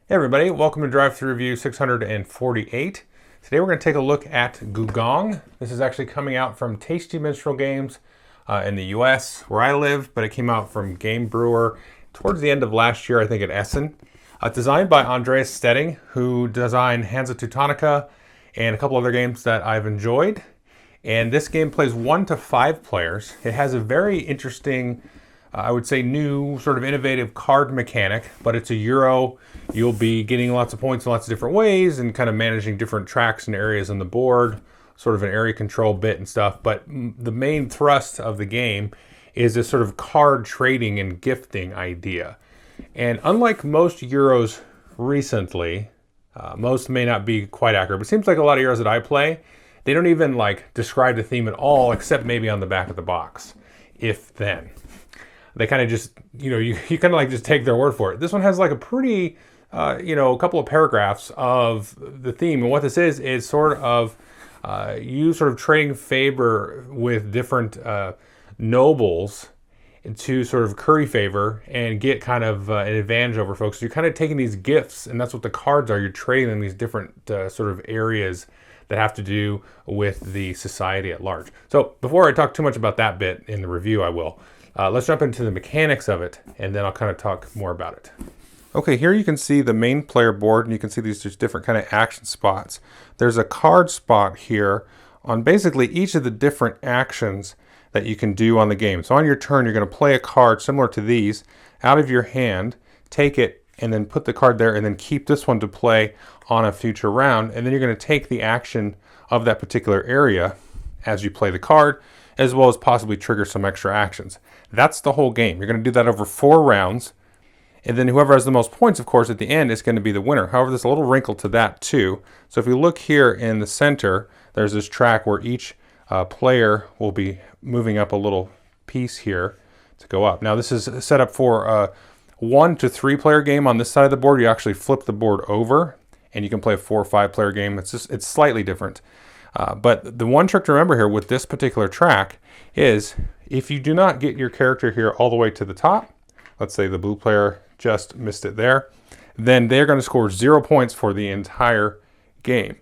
Hey everybody, welcome to Drive Thru Review 648. Today we're going to take a look at Gugong. This is actually coming out from Tasty Minstrel Games in the US, where I live, but it came out from Game Brewer towards the end of last year, I think, at Essen. Designed by Andreas Stedding, who designed Hansa Teutonica and a couple other games that I've enjoyed. And this game plays 1 to 5 players. It has a very interesting, I would say, new sort of innovative card mechanic, but it's a Euro. You'll be getting lots of points in lots of different ways and kind of managing different tracks and areas on the board, sort of an area control bit and stuff. But the main thrust of the game is this sort of card trading and gifting idea. And unlike most Euros recently, most may not be quite accurate, but it seems like a lot of Euros that I play, they don't even like describe the theme at all, except maybe on the back of the box, if then. They kind of just, you kind of like just take their word for it. This one has like a pretty, a couple of paragraphs of the theme. And what this is sort of you sort of trading favor with different nobles to sort of curry favor and get kind of an advantage over folks. So you're kind of taking these gifts, and that's what the cards are. You're trading them these different sort of areas that have to do with the society at large. So before I talk too much about that bit in the review, I will. Let's jump into the mechanics of it, and then I'll kind of talk more about it. Okay, here you can see the main player board, and you can see these just different kind of action spots. There's a card spot here on basically each of the different actions that you can do on the game. So on your turn, you're going to play a card similar to these out of your hand, take it, and then put the card there, and then keep this one to play on a future round. And then you're going to take the action of that particular area as you play the card, as well as possibly trigger some extra actions. That's the whole game. You're going to do that over 4 rounds. And then whoever has the most points, of course, at the end is going to be the winner. However, there's a little wrinkle to that too. So if you look here in the center, there's this track where each player will be moving up a little piece here to go up. Now this is set up for a 1 to 3 player game. On this side of the board, you actually flip the board over and you can play a 4 or 5 player game. It's slightly different. But the one trick to remember here with this particular track is if you do not get your character here all the way to the top, let's say the blue player just missed it there, then they're going to score 0 points for the entire game.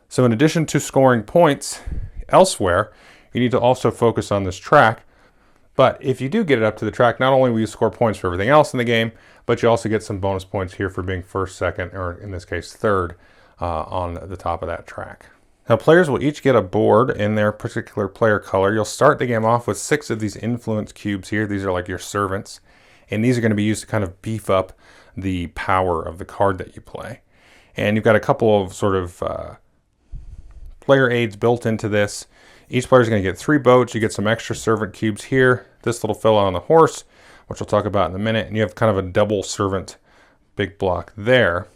So in addition to scoring points elsewhere, you need to also focus on this track. But if you do get it up to the track, not only will you score points for everything else in the game, but you also get some bonus points here for being first, second, or in this case, third on the top of that track. Now players will each get a board in their particular player color. You'll start the game off with 6 of these influence cubes here. These are like your servants. And these are going to be used to kind of beef up the power of the card that you play. And you've got a couple of sort of player aids built into this. Each player is going to get 3 boats. You get some extra servant cubes here. This little fellow on the horse, which we'll talk about in a minute. And you have kind of a double servant big block there.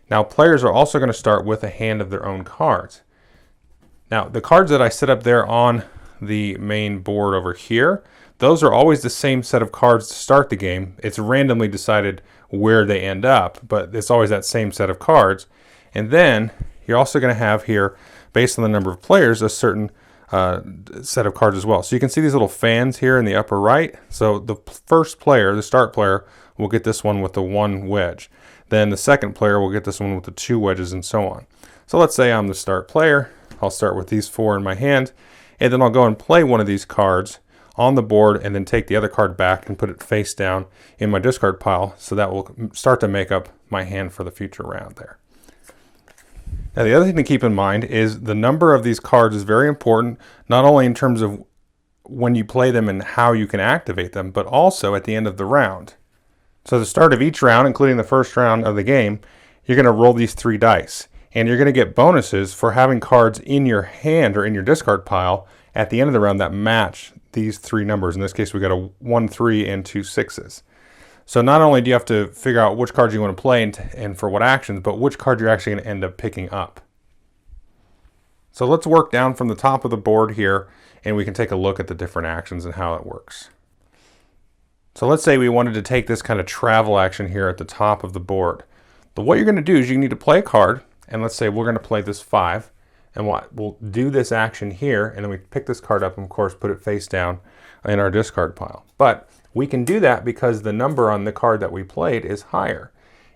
Now players are also going to start with a hand of their own cards. Now the cards that I set up there on the main board over here, those are always the same set of cards to start the game. It's randomly decided where they end up, but it's always that same set of cards. And then you're also going to have here, based on the number of players, a certain set of cards as well. So you can see these little fans here in the upper right. So the first player, the start player, will get this one with the 1 wedge. Then the second player will get this one with the 2 wedges and so on. So let's say I'm the start player. I'll start with these 4 in my hand, and then I'll go and play one of these cards on the board and then take the other card back and put it face down in my discard pile. So that will start to make up my hand for the future round there. Now the other thing to keep in mind is the number of these cards is very important, not only in terms of when you play them and how you can activate them, but also at the end of the round. So at the start of each round, including the first round of the game, you're going to roll these 3 dice. And you're going to get bonuses for having cards in your hand or in your discard pile at the end of the round that match these 3 numbers. In this case, we got a 1, 3, and 2 6s. So not only do you have to figure out which cards you want to play and for what actions, but which card you're actually going to end up picking up. So let's work down from the top of the board here, and we can take a look at the different actions and how it works. So let's say we wanted to take this kind of travel action here at the top of the board. But what you're going to do is you need to play a card, and let's say we're going to play this 5, and we'll do this action here, and then we pick this card up and of course put it face down in our discard pile. But We can do that because the number on the card that we played is higher.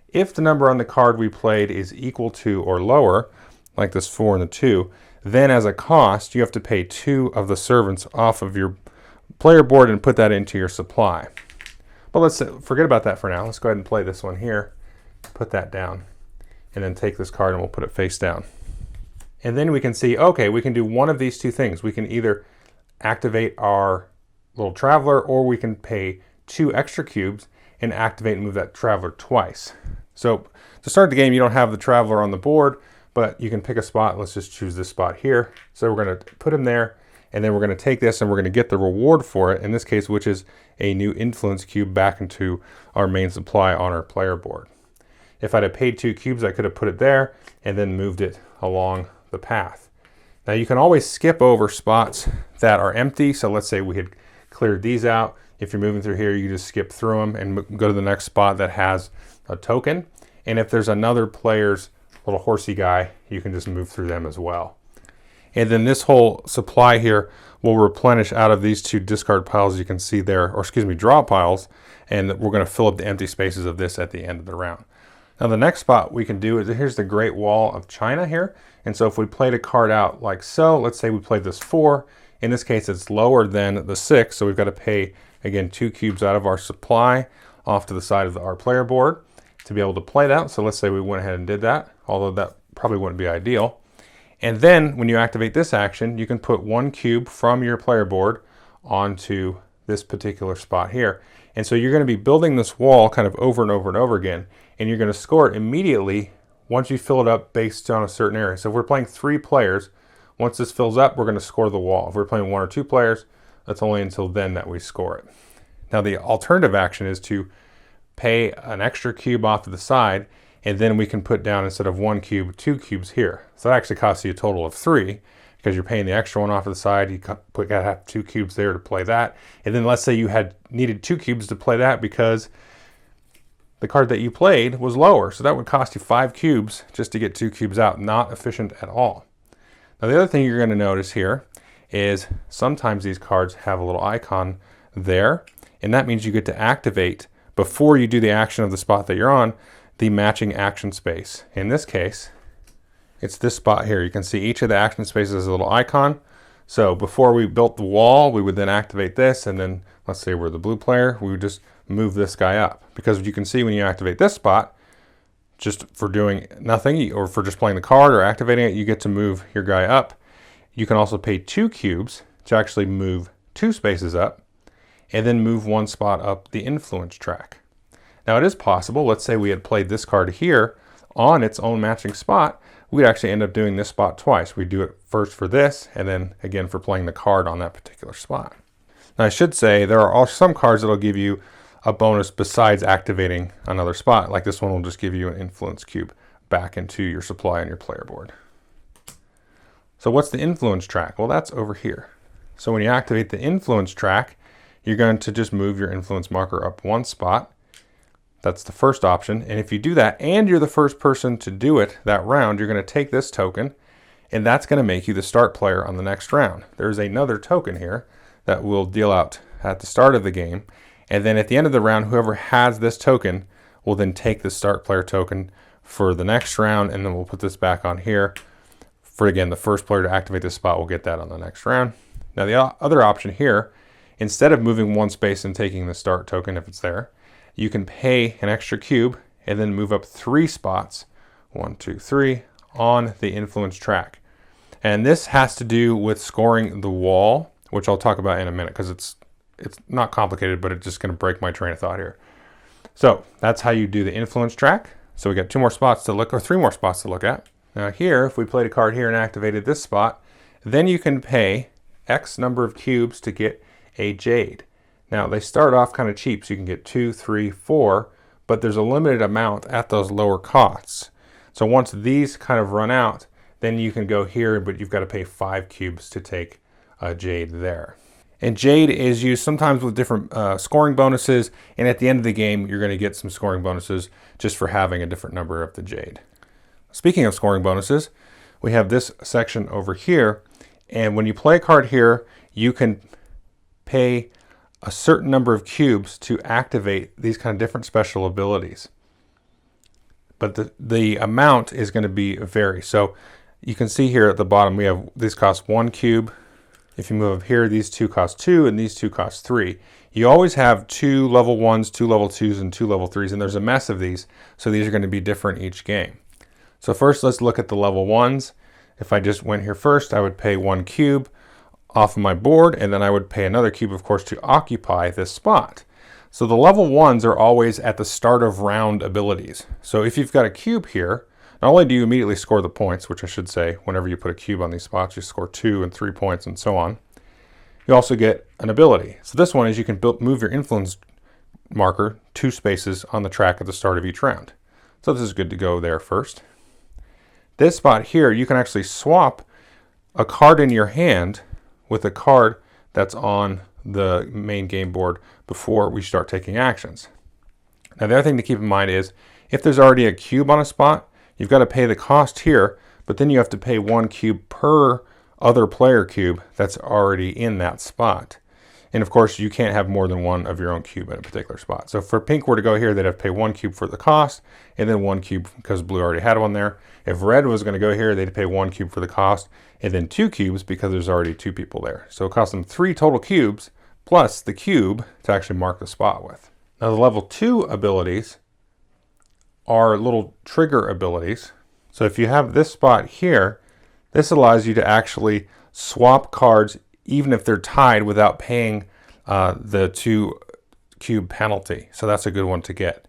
If the number on the card we played is equal to or lower, like this 4 and the 2, then as a cost, you have to pay 2 of the servants off of your player board and put that into your supply. But let's forget about that for now. Let's go ahead and play this one here. Put that down. And then take this card and we'll put it face down. And then we can see, okay, we can do one of these two things. We can either activate our little traveler, or we can pay 2 extra cubes and activate and move that traveler twice. So to start the game, you don't have the traveler on the board, but you can pick a spot. Let's just choose this spot here. So we're going to put him there, and then we're going to take this and we're going to get the reward for it, in this case, which is a new influence cube back into our main supply on our player board. If I'd have paid 2 cubes, I could have put it there and then moved it along the path. Now you can always skip over spots that are empty. So let's say we had cleared these out. If you're moving through here, you just skip through them and go to the next spot that has a token. And if there's another player's little horsey guy, you can just move through them as well. And then this whole supply here will replenish out of these 2 discard piles you can see there, or excuse me, draw piles, and we're going to fill up the empty spaces of this at the end of the round. Now the next spot we can do is, here's the Great Wall of China here. And so if we played a card out like so, let's say we played this 4, in this case it's lower than the 6, so we've got to pay, again, 2 cubes out of our supply off to the side of our player board to be able to play that. So let's say we went ahead and did that, although that probably wouldn't be ideal. And then when you activate this action, you can put 1 cube from your player board onto this particular spot here. And so you're going to be building this wall kind of over and over and over again, and you're going to score it immediately once you fill it up based on a certain area. So if we're playing 3 players, once this fills up, we're going to score the wall. If we're playing 1 or 2 players, that's only until then that we score it. Now the alternative action is to pay an extra cube off to the side, and then we can put down, instead of 1 cube, 2 cubes here. So that actually costs you a total of 3, because you're paying the extra one off to the side. You got to have 2 cubes there to play that. And then let's say you had needed 2 cubes to play that because the card that you played was lower. So that would cost you 5 cubes just to get 2 cubes out. Not efficient at all. Now the other thing you're going to notice here is sometimes these cards have a little icon there, and that means you get to activate, before you do the action of the spot that you're on, the matching action space. In this case, it's this spot here. You can see each of the action spaces has a little icon. So before we built the wall, we would then activate this, and then let's say we're the blue player, we would just move this guy up. Because you can see when you activate this spot, just for doing nothing, or for just playing the card or activating it, you get to move your guy up. You can also pay 2 cubes to actually move 2 spaces up, and then move 1 spot up the influence track. Now it is possible, let's say we had played this card here on its own matching spot, we'd actually end up doing this spot twice. We'd do it first for this, and then again for playing the card on that particular spot. Now I should say there are also some cards that'll give you a bonus besides activating another spot. Like this one will just give you an influence cube back into your supply on your player board. So what's the influence track? Well, that's over here. So when you activate the influence track, you're going to just move your influence marker up 1 spot. That's the first option. And if you do that and you're the first person to do it that round, you're going to take this token, and that's going to make you the start player on the next round. There's another token here that will deal out at the start of the game. And then at the end of the round, whoever has this token will then take the start player token for the next round, and then we'll put this back on here. For again, the first player to activate this spot will get that on the next round. Now the other option here, instead of moving 1 space and taking the start token if it's there, you can pay an extra cube and then move up 3 spots, 1, 2, 3, on the influence track. And this has to do with scoring the wall, which I'll talk about in a minute because it's not complicated, but it's just going to break my train of thought here. So that's how you do the influence track. So we got 2 more spots to look, or 3 more spots to look at. Now here, if we played a card here and activated this spot, then you can pay X number of cubes to get a jade. Now they start off kind of cheap, so you can get 2, 3, 4, but there's a limited amount at those lower costs. So once these kind of run out, then you can go here, but you've got to pay 5 cubes to take a jade there. And jade is used sometimes with different scoring bonuses, and at the end of the game, you're going to get some scoring bonuses just for having a different number of the jade. Speaking of scoring bonuses, we have this section over here, and when you play a card here, you can pay a certain number of cubes to activate these kind of different special abilities. But the amount is going to vary. So you can see here at the bottom, we have these cost 1 cube. If you move up here, these two cost 2 and these two cost 3. You always have 2 level 1s, 2 level 2s, and 2 level 3s, and there's a mess of these, so these are going to be different each game. So first, let's look at the level 1s. If I just went here first, I would pay 1 cube off of my board, and then I would pay another cube, of course, to occupy this spot. So the level 1s are always at the start of round abilities. So if you've got a cube here, not only do you immediately score the points, which I should say, whenever you put a cube on these spots, you score 2 and 3 points and so on. You also get an ability. So this one is you can move your influence marker 2 spaces on the track at the start of each round. So this is good to go there first. This spot here, you can actually swap a card in your hand with a card that's on the main game board before we start taking actions. Now the other thing to keep in mind is if there's already a cube on a spot, you've got to pay the cost here, but then you have to pay 1 cube per other player cube that's already in that spot. And of course, you can't have more than 1 of your own cube in a particular spot. So if for pink were to go here, they'd have to pay 1 cube for the cost, and then 1 cube because blue already had one there. If red was going to go here, they'd pay 1 cube for the cost, and then 2 cubes because there's already 2 people there. So it costs them 3 total cubes, plus the cube to actually mark the spot with. Now the level 2 abilities are little trigger abilities. So if you have this spot here, this allows you to actually swap cards even if they're tied without paying the 2 cube penalty. So that's a good one to get.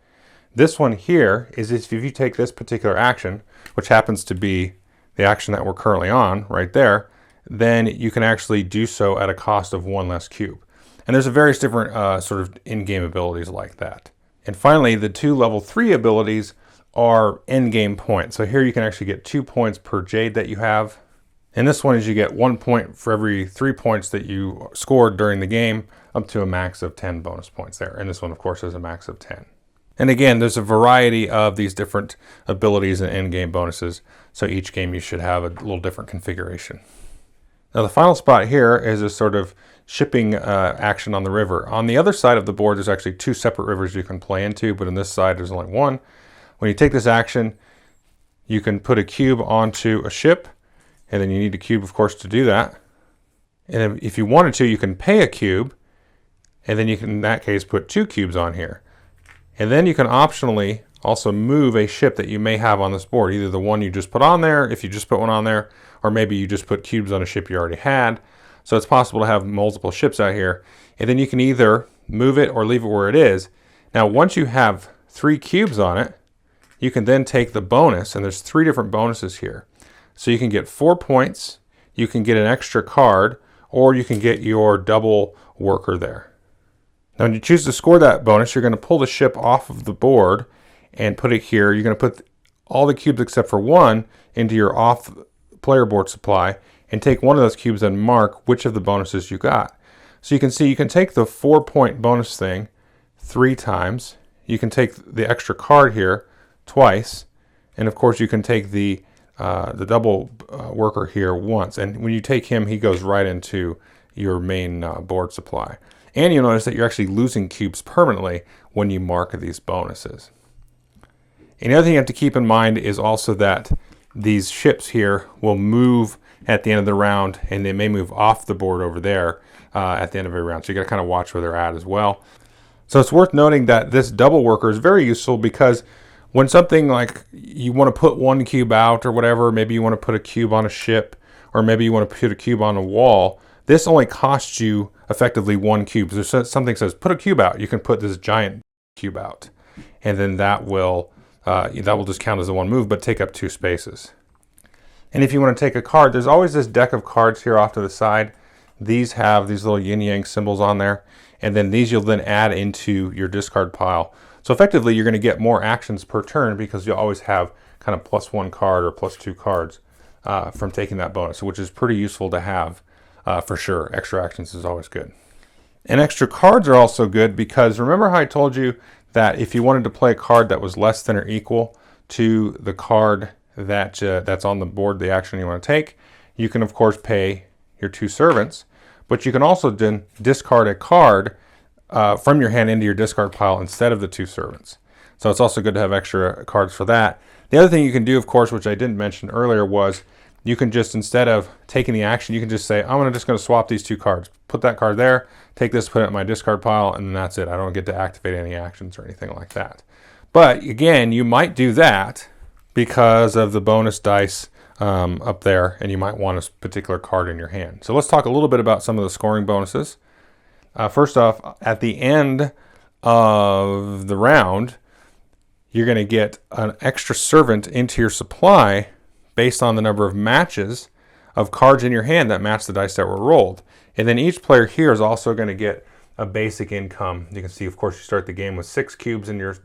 This one here is if you take this particular action, which happens to be the action that we're currently on right there, then you can actually do so at a cost of 1 less cube. And there's a various different sort of in-game abilities like that. And finally, the 2 level 3 abilities are end-game points. So here you can actually get 2 points per jade that you have. And this one is you get 1 point for every 3 points that you scored during the game, up to a max of 10 bonus points there. And this one, of course, is a max of 10. And again, there's a variety of these different abilities and end-game bonuses. So each game you should have a little different configuration. Now the final spot here is a sort of shipping action on the river. On the other side of the board, there's actually 2 separate rivers you can play into, but on this side, there's only 1. When you take this action, you can put a cube onto a ship, and then you need a cube, of course, to do that. And if you wanted to, you can pay a cube, and then you can, in that case, put 2 cubes on here. And then you can optionally also move a ship that you may have on this board, either the one you just put on there, if you just put one on there, or maybe you just put cubes on a ship you already had. So it's possible to have multiple ships out here. And then you can either move it or leave it where it is. Now, once you have 3 cubes on it, you can then take the bonus, and there's 3 different bonuses here. So you can get 4 points, you can get an extra card, or you can get your double worker there. Now when you choose to score that bonus, you're going to pull the ship off of the board and put it here. You're going to put all the cubes except for 1 into your off player board supply and take one of those cubes and mark which of the bonuses you got. So you can see you can take the 4-point bonus thing 3 times. You can take the extra card here twice. And of course you can take the double worker here once. And when you take him, he goes right into your main board supply. And you'll notice that you're actually losing cubes permanently when you mark these bonuses. And the other thing you have to keep in mind is also that these ships here will move at the end of the round, and they may move off the board over there at the end of every round. So you got to kind of watch where they're at as well. So it's worth noting that this double worker is very useful because when something like you want to put 1 cube out or whatever, maybe you want to put a cube on a ship, or maybe you want to put a cube on a wall, this only costs you effectively 1 cube. So if something says put a cube out, you can put this giant cube out, and then that will just count as the 1 move, but take up 2 spaces. And if you want to take a card, there's always this deck of cards here off to the side. These have these little yin-yang symbols on there, and then these you'll then add into your discard pile. So effectively, you're going to get more actions per turn because you'll always have kind of +1 card or +2 cards from taking that bonus, which is pretty useful to have for sure. Extra actions is always good. And extra cards are also good because remember how I told you that if you wanted to play a card that was less than or equal to the card that's on the board, the action you want to take, you can of course pay your 2 servants, but you can also then discard a card from your hand into your discard pile instead of the 2 servants. So it's also good to have extra cards for that. The other thing you can do, of course, which I didn't mention earlier, was you can just, instead of taking the action, you can just say, I'm just going to swap these 2 cards. Put that card there, take this, put it in my discard pile, and then that's it. I don't get to activate any actions or anything like that. But again, you might do that because of the bonus dice up there, and you might want a particular card in your hand. So let's talk a little bit about some of the scoring bonuses. First off, at the end of the round, you're going to get an extra servant into your supply based on the number of matches of cards in your hand that match the dice that were rolled. And then each player here is also going to get a basic income. You can see, of course, you start the game with 6 cubes in your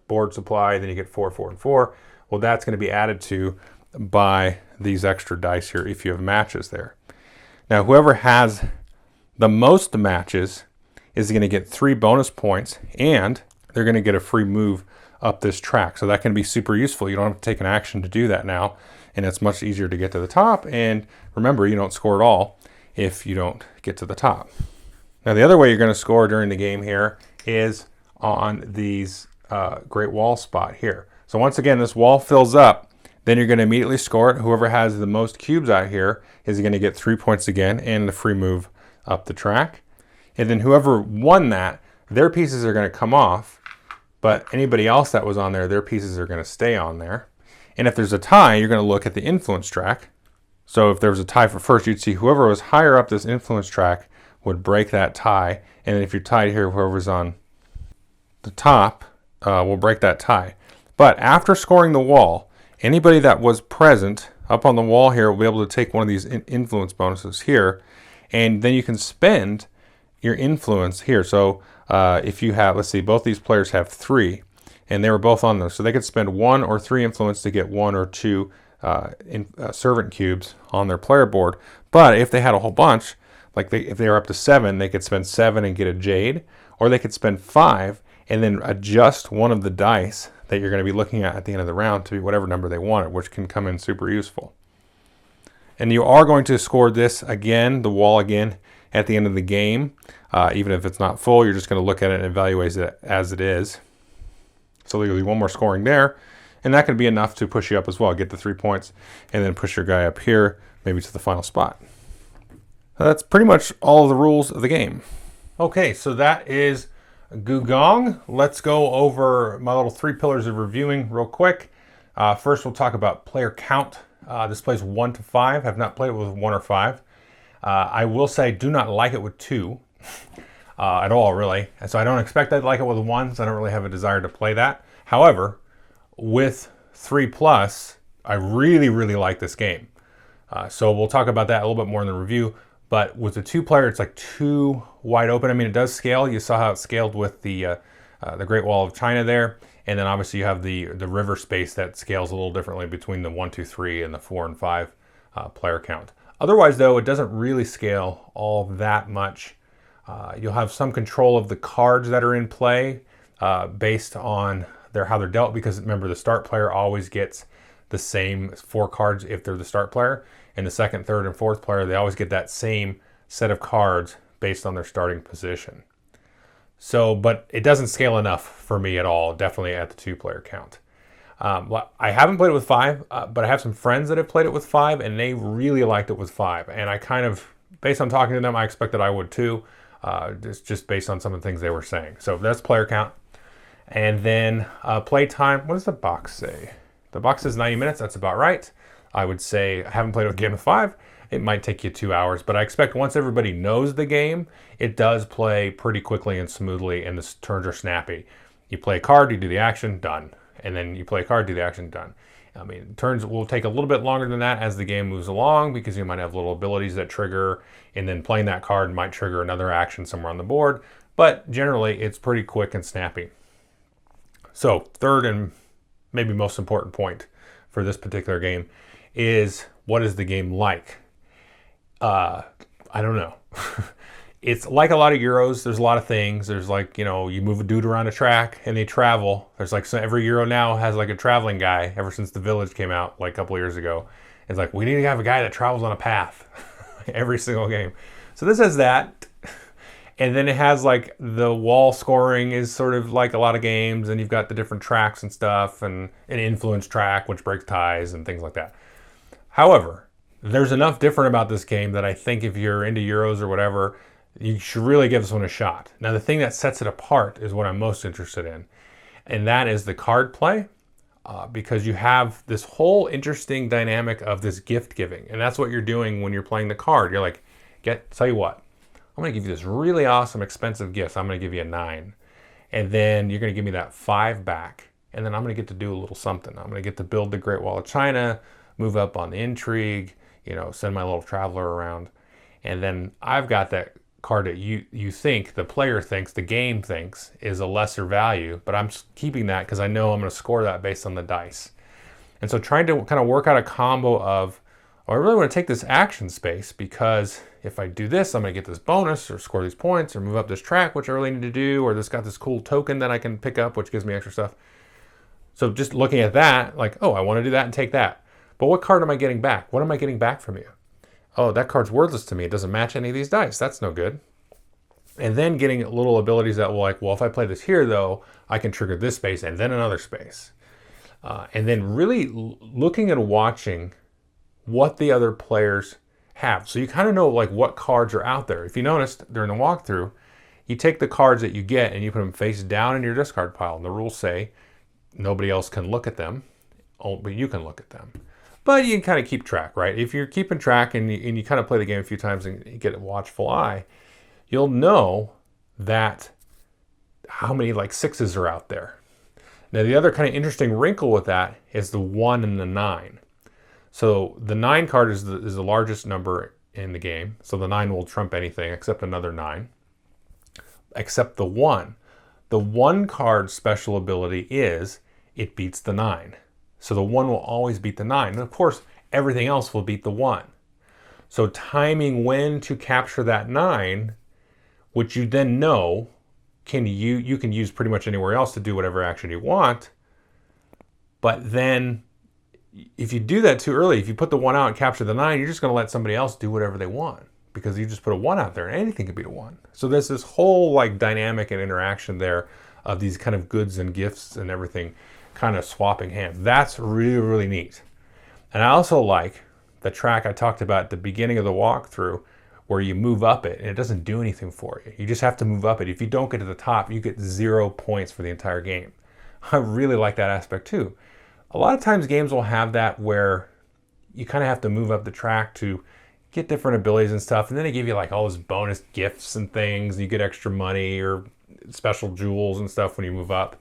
board supply, then you get 4, 4, and 4. Well, that's going to be added to by these extra dice here if you have matches there. Now, whoever has the most matches is going to get 3 bonus points, and they're going to get a free move up this track. So that can be super useful. You don't have to take an action to do that now, and it's much easier to get to the top. And remember, you don't score at all if you don't get to the top. Now, the other way you're going to score during the game here is on these Great Wall spot here. So once again, this wall fills up, then you're going to immediately score it. Whoever has the most cubes out here is going to get 3 points again and the free move up the track. And then whoever won that, their pieces are going to come off, but anybody else that was on there, their pieces are going to stay on there. And if there's a tie, you're going to look at the influence track. So if there was a tie for first, you'd see whoever was higher up this influence track would break that tie. And if you're tied here, whoever's on the top will break that tie. But after scoring the wall, anybody that was present up on the wall here will be able to take one of these influence bonuses here, and then you can spend your influence here. So if you have, let's see, both these players have 3, and they were both on those, so they could spend 1 or 3 influence to get 1 or 2 servant cubes on their player board. But if they had a whole bunch, like if they were up to 7, they could spend 7 and get a jade, or they could spend 5 and then adjust one of the dice that you're going to be looking at the end of the round to be whatever number they want it, which can come in super useful. And you are going to score this again, the wall again, at the end of the game. Even if it's not full, you're just going to look at it and evaluate it as it is. So there'll be one more scoring there, and that could be enough to push you up as well. Get the 3 points, and then push your guy up here, maybe to the final spot. That's pretty much all of the rules of the game. Okay, so that is Gugong. Let's go over my little 3 pillars of reviewing real quick. First, we'll talk about player count. This plays 1 to 5. I've not played it with 1 or 5. I will say I do not like it with 2 at all, really. And so I don't expect I'd like it with 1, so I don't really have a desire to play that. However, with 3 plus, I really, really like this game. So we'll talk about that a little bit more in the review. But with the 2-player, it's like too wide open. I mean, it does scale. You saw how it scaled with the Great Wall of China there. And then obviously you have the river space that scales a little differently between the 1, 2, 3 and the 4 and 5 player count. Otherwise, though, it doesn't really scale all that much. You'll have some control of the cards that are in play based on how they're dealt, because remember, the start player always gets the same 4 cards if they're the start player. And the second, third, and fourth player, they always get that same set of cards based on their starting position. So, but it doesn't scale enough for me at all, definitely at the 2-player count. I haven't played it with 5, but I have some friends that have played it with 5, and they really liked it with 5. And I kind of, based on talking to them, I expected I would too, just based on some of the things they were saying. So that's player count. And then play time, what does the box say? The box says 90 minutes, that's about right. I would say I haven't played a game of 5. It might take you 2 hours, but I expect once everybody knows the game, it does play pretty quickly and smoothly, and the turns are snappy. You play a card, you do the action, done. And then you play a card, do the action, done. I mean, turns will take a little bit longer than that as the game moves along, because you might have little abilities that trigger, and then playing that card might trigger another action somewhere on the board. But generally, it's pretty quick and snappy. So, third and maybe most important point for this particular game is, what is the game like? I don't know. It's like a lot of Euros. There's a lot of things. There's like, you know, you move a dude around a track and they travel. There's like, so every Euro now has like a traveling guy ever since The Village came out like a couple of years ago. It's like, we need to have a guy that travels on a path every single game. So this has that. And then it has like the wall scoring is sort of like a lot of games, and you've got the different tracks and stuff, and an influence track which breaks ties and things like that. However, there's enough different about this game that I think if you're into Euros or whatever, you should really give this one a shot. Now, the thing that sets it apart is what I'm most interested in, and that is the card play, because you have this whole interesting dynamic of this gift giving, and that's what you're doing when you're playing the card. You're like, tell you what, I'm going to give you this really awesome, expensive gift. I'm going to give you a 9. And then you're going to give me that 5 back. And then I'm going to get to do a little something. I'm going to get to build the Great Wall of China, move up on the intrigue, send my little traveler around. And then I've got that card that you think, the player thinks, the game thinks is a lesser value. But I'm keeping that because I know I'm going to score that based on the dice. And so trying to kind of work out a combo of, I really want to take this action space because if I do this, I'm going to get this bonus or score these points or move up this track, which I really need to do, or this got this cool token that I can pick up, which gives me extra stuff. So just looking at that, like, oh, I want to do that and take that. But what card am I getting back? What am I getting back from you? Oh, that card's worthless to me. It doesn't match any of these dice. That's no good. And then getting little abilities that will like, well, if I play this here, though, I can trigger this space and then another space. And then really looking and watching what the other players have. So you kind of know like what cards are out there. If you noticed during the walkthrough, you take the cards that you get and you put them face down in your discard pile. And the rules say nobody else can look at them, but you can look at them. But you can kind of keep track, right? If you're keeping track and you kind of play the game a few times and you get a watchful eye, you'll know that how many like 6s are out there. Now the other kind of interesting wrinkle with that is the 1 and the 9. So the 9 card is the largest number in the game. So the 9 will trump anything except another 9. Except the 1. The 1 card special ability is it beats the 9. So the 1 will always beat the 9. And of course, everything else will beat the 1. So timing when to capture that 9, which you then know you can use pretty much anywhere else to do whatever action you want. But then if you do that too early, if you put the 1 out and capture the 9, you're just going to let somebody else do whatever they want because you just put a 1 out there and anything can beat a 1. So there's this whole like dynamic and interaction there of these kind of goods and gifts and everything kind of swapping hands. That's really, really neat. And I also like the track I talked about at the beginning of the walkthrough where you move up it and it doesn't do anything for you. You just have to move up it. If you don't get to the top, you get 0 points for the entire game. I really like that aspect too. A lot of times games will have that where you kind of have to move up the track to get different abilities and stuff. And then they give you like all those bonus gifts and things. And you get extra money or special jewels and stuff when you move up.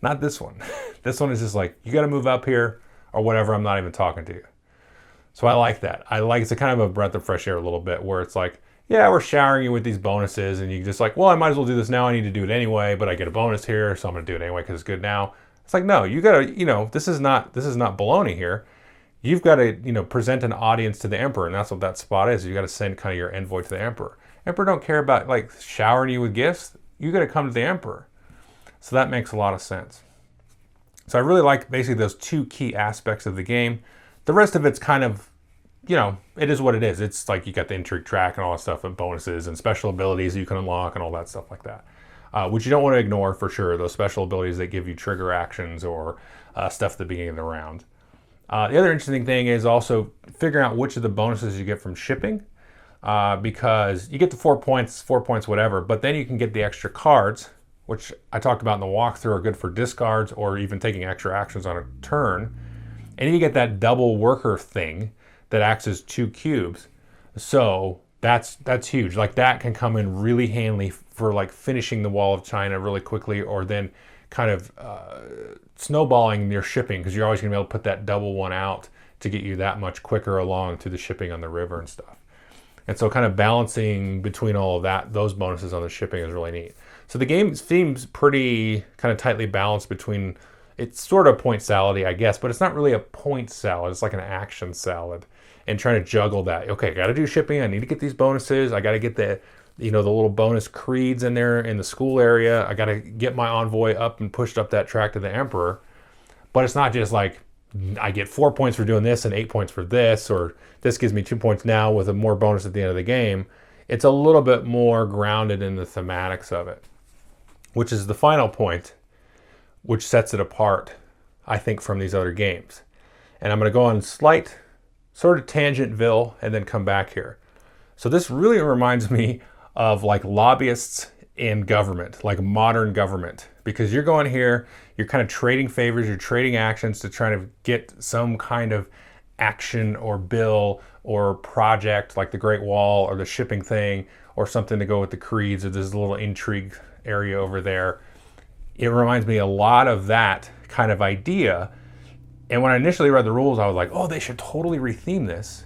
Not this one. This one is just like, you got to move up here or whatever. I'm not even talking to you. So I like that. It's a kind of a breath of fresh air a little bit where it's like, yeah, we're showering you with these bonuses and you just like, well, I might as well do this now. I need to do it anyway, but I get a bonus here. So I'm going to do it anyway because it's good now. It's like, no, you gotta, this is not baloney here. You've got to, present an audience to the emperor, and that's what that spot is. You got to send kind of your envoy to the emperor. Emperor don't care about like showering you with gifts. You got to come to the emperor. So that makes a lot of sense. So I really like basically those 2 key aspects of the game. The rest of it's kind of, it is what it is. It's like you got the intrigue track and all that stuff and bonuses and special abilities you can unlock and all that stuff like that. Which you don't want to ignore for sure, those special abilities that give you trigger actions or stuff at the beginning of the round. The other interesting thing is also figuring out which of the bonuses you get from shipping, because you get the 4 points, whatever, but then you can get the extra cards, which I talked about in the walkthrough are good for discards or even taking extra actions on a turn. And you get that double worker thing that acts as 2 cubes. So that's huge. Like that can come in really handy for like finishing the Wall of China really quickly, or then kind of snowballing your shipping because you're always going to be able to put that double 1 out to get you that much quicker along to the shipping on the river and stuff. And so kind of balancing between all of that, those bonuses on the shipping is really neat. So the game seems pretty kind of tightly balanced between, it's sort of point salad-y, I guess, but it's not really a point salad. It's like an action salad. And trying to juggle that. Okay, I got to do shipping. I need to get these bonuses. I got to get the little bonus creeds in there in the school area. I got to get my envoy up and pushed up that track to the emperor. But it's not just like I get 4 points for doing this and 8 points for this, or this gives me 2 points now with a more bonus at the end of the game. it's a little bit more grounded in the thematics of it, which is the final point, which sets it apart, I think, from these other games. And I'm going to go on slight sort of tangentville and then come back here. So this really reminds me of like lobbyists in government, like modern government, because you're going here, you're kind of trading favors, you're trading actions to try to get some kind of action or bill or project like the Great Wall or the shipping thing or something to go with the creeds, or this little intrigue area over there. It reminds me a lot of that kind of idea. And when I initially read the rules, I was like, oh, they should totally retheme this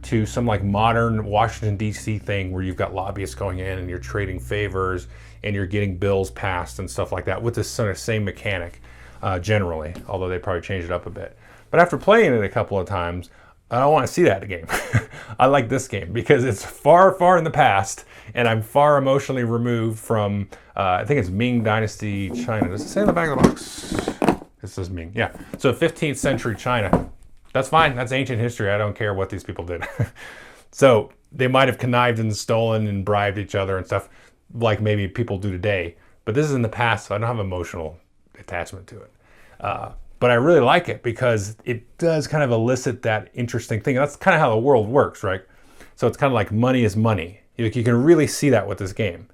to some like modern Washington, D.C. thing where you've got lobbyists going in and you're trading favors and you're getting bills passed and stuff like that with this sort of same mechanic generally, although they probably changed it up a bit. But after playing it a couple of times, I don't want to see that game. I like this game because it's far, far in the past and I'm far emotionally removed from, I think it's Ming Dynasty China. Does it say on the back of the box? This is Ming, yeah. So 15th century China. That's fine. That's ancient history. I don't care what these people did. So they might have connived and stolen and bribed each other and stuff like maybe people do today. But this is in the past, so I don't have emotional attachment to it. But I really like it because it does kind of elicit that interesting thing. That's kind of how the world works, right? So it's kind of like money is money. You can really see that with this game.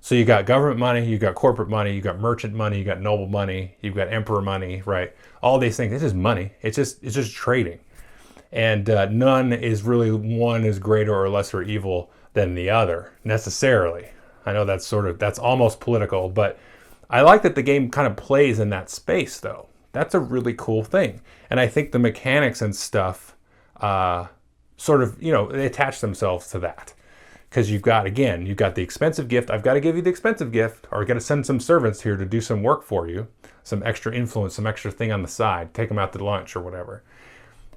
So you got government money, you got corporate money, you got merchant money, you got noble money, you've got emperor money, right? All these things, this is money. It's just trading. And none is really one is greater or lesser evil than the other, necessarily. I know that's almost political, but I like that the game kind of plays in that space, though. That's a really cool thing. And I think the mechanics and stuff sort of, they attach themselves to that. Because you've got the expensive gift. I've got to give you the expensive gift, or I've got to send some servants here to do some work for you, some extra influence, some extra thing on the side, take them out to lunch or whatever.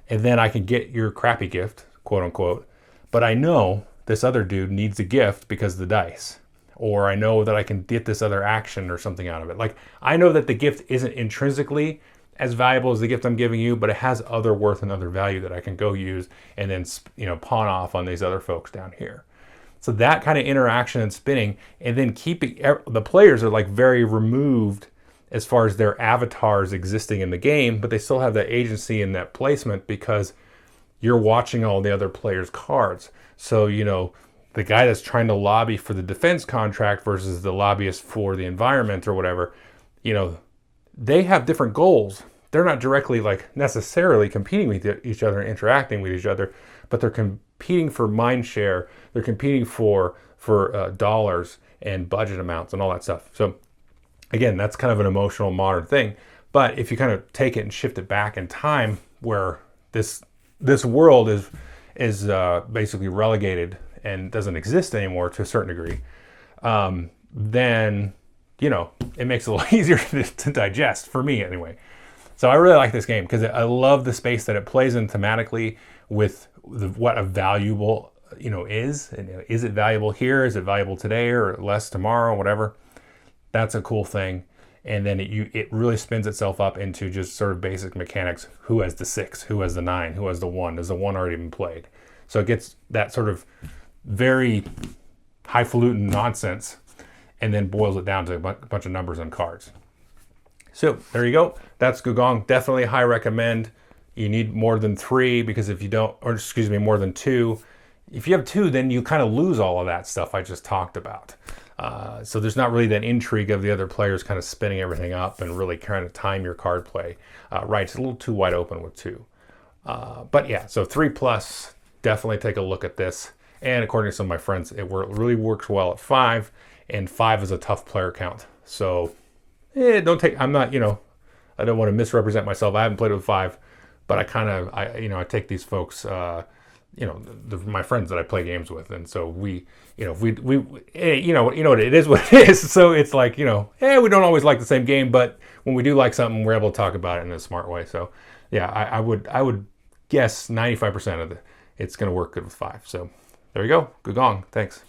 And then I can get your crappy gift, quote unquote. But I know this other dude needs a gift because of the dice. Or I know that I can get this other action or something out of it. Like, I know that the gift isn't intrinsically as valuable as the gift I'm giving you, but it has other worth and other value that I can go use and then, pawn off on these other folks down here. So that kind of interaction and spinning, and then keeping the players are like very removed as far as their avatars existing in the game, but they still have that agency and that placement because you're watching all the other players' cards. So, the guy that's trying to lobby for the defense contract versus the lobbyist for the environment or whatever, they have different goals. They're not directly like necessarily competing with each other and interacting with each other, but they're competing for mind share. They're competing for dollars and budget amounts and all that stuff. So again, that's kind of an emotional modern thing. But if you kind of take it and shift it back in time, where this world is basically relegated and doesn't exist anymore to a certain degree, then it makes it a little easier to digest for me anyway. So I really like this game because I love the space that it plays in thematically with what a valuable is. And, is it valuable here? Is it valuable today or less tomorrow? Whatever. That's a cool thing. And then it really spins itself up into just sort of basic mechanics. Who has the 6? Who has the 9? Who has the 1? Does the 1 already been played? So it gets that sort of very highfalutin nonsense and then boils it down to a bunch of numbers and cards. So there you go. That's Gugong. Definitely high recommend. You need more than 3 because if you don't, more than 2. If you have 2, then you kind of lose all of that stuff I just talked about. So there's not really that intrigue of the other players kind of spinning everything up and really trying to time your card play. Right, it's a little too wide open with 2. But yeah, so 3+, definitely take a look at this. And according to some of my friends, it really works well at 5, and 5 is a tough player count. So I don't want to misrepresent myself. I haven't played it with 5, but I take these folks, my friends that I play games with, and so we what it is what it is. So it's like we don't always like the same game, but when we do like something, we're able to talk about it in a smart way. So yeah, I would guess 95% of it's going to work good with 5. So there you go, Gugong. Thanks.